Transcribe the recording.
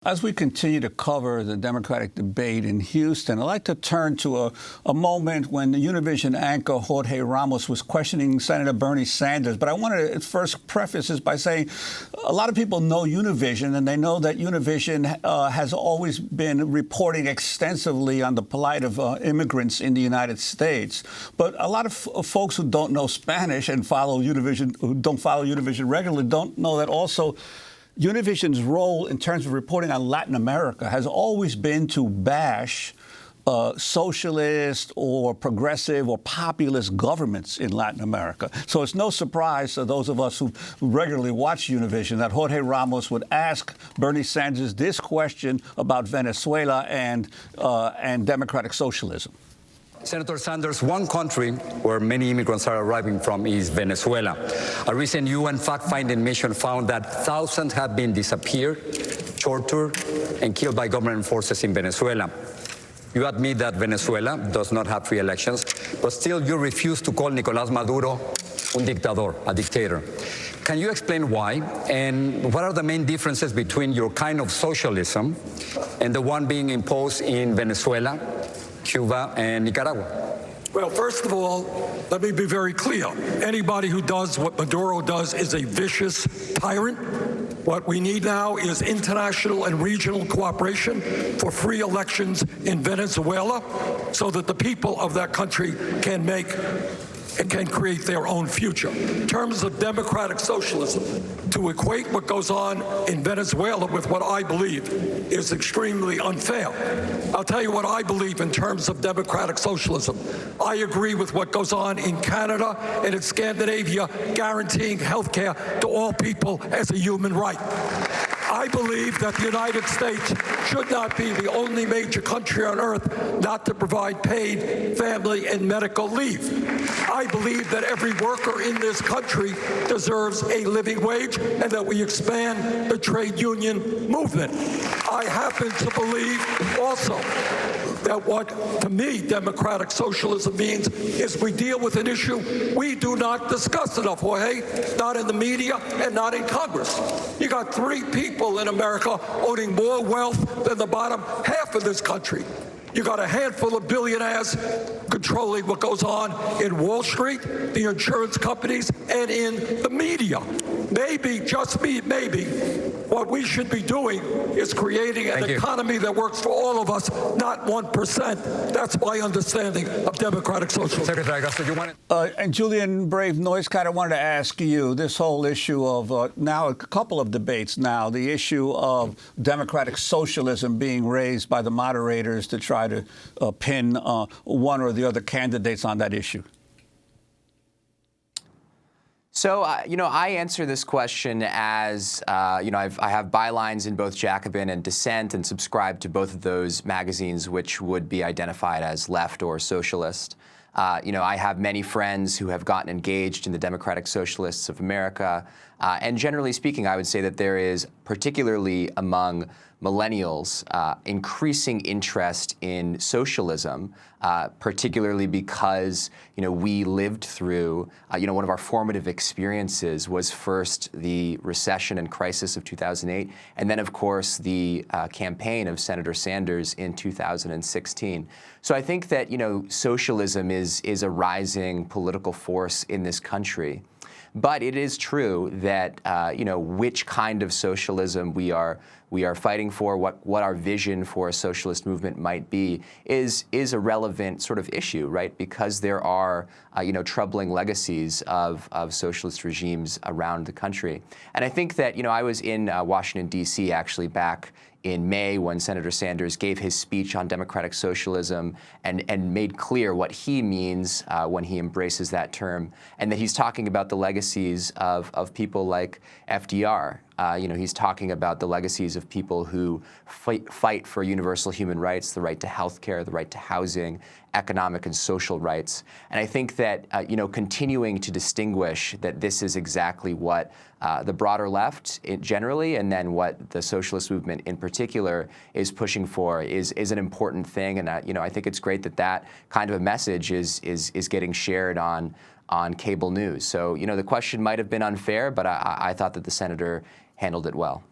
As we continue to cover the Democratic debate in Houston, I'd like to turn to a moment when the Univision anchor Jorge Ramos was questioning Senator Bernie Sanders. But I want to first preface this by saying a lot of people know Univision, and they know that Univision has always been reporting extensively on the plight of immigrants in the United States. But a lot of folks who don't know Spanish and who don't follow Univision regularly, don't know that also Univision's role in terms of reporting on Latin America has always been to bash socialist or progressive or populist governments in Latin America. So it's no surprise to those of us who regularly watch Univision that Jorge Ramos would ask Bernie Sanders this question about Venezuela and democratic socialism. Senator Sanders, one country where many immigrants are arriving from is Venezuela. A recent UN fact-finding mission found that thousands have been disappeared, tortured, and killed by government forces in Venezuela. You admit that Venezuela does not have free elections, but still you refuse to call Nicolás Maduro un dictador, a dictator. Can you explain why, and what are the main differences between your kind of socialism and the one being imposed in Venezuela, Cuba, and Nicaragua? Well, first of all, let me be very clear. Anybody who does what Maduro does is a vicious tyrant. What we need now is international and regional cooperation for free elections in Venezuela so that the people of that country can make and can create their own future. In terms of democratic socialism, to equate what goes on in Venezuela with what I believe is extremely unfair. I'll tell you what I believe in terms of democratic socialism. I agree with what goes on in Canada and in Scandinavia, guaranteeing health care to all people as a human right. I believe that the United States should not be the only major country on earth not to provide paid family and medical leave. I believe that every worker in this country deserves a living wage and that we expand the trade union movement. I happen to believe also that what, to me, democratic socialism means is we deal with an issue we do not discuss enough, Jorge, not in the media and not in Congress. You got 3 people in America owning more wealth than the bottom half of this country. You got a handful of billionaires controlling what goes on in Wall Street, the insurance companies, and in the media. Maybe, just maybe, what we should be doing is creating an economy that works for all of us, not 1%. That's my understanding of democratic socialism. Secretary Augusto, you want it? And Julian Brave NoiseCat, I wanted to ask you this whole issue of now a couple of debates now, the issue of democratic socialism being raised by the moderators to try to pin one or the other candidates on that issue. So, I answer this question as, I have bylines in both Jacobin and Dissent and subscribe to both of those magazines, which would be identified as left or socialist. I have many friends who have gotten engaged in the Democratic Socialists of America. And generally speaking, I would say that there is, particularly among millennials, increasing interest in socialism, particularly because, we lived through, one of our formative experiences was first the recession and crisis of 2008, and then, of course, the campaign of Senator Sanders in 2016. So I think that, socialism is a rising political force in this country. But it is true that, which kind of socialism we are fighting for, what our vision for a socialist movement might be, is a relevant sort of issue, right? Because there are, troubling legacies of socialist regimes around the country. And I think that, I was in Washington, D.C. actually back in May when Senator Sanders gave his speech on democratic socialism and made clear what he means when he embraces that term, and that he's talking about the legacies of people like FDR. He's talking about the legacies of people who fight for universal human rights, the right to health care, the right to housing, economic and social rights. And I think that, continuing to distinguish that this is exactly what the broader left generally, and then what the socialist movement in particular is pushing for is an important thing. And, I think it's great that that kind of a message is getting shared on cable news. So, the question might have been unfair, but I thought that the senator handled it well.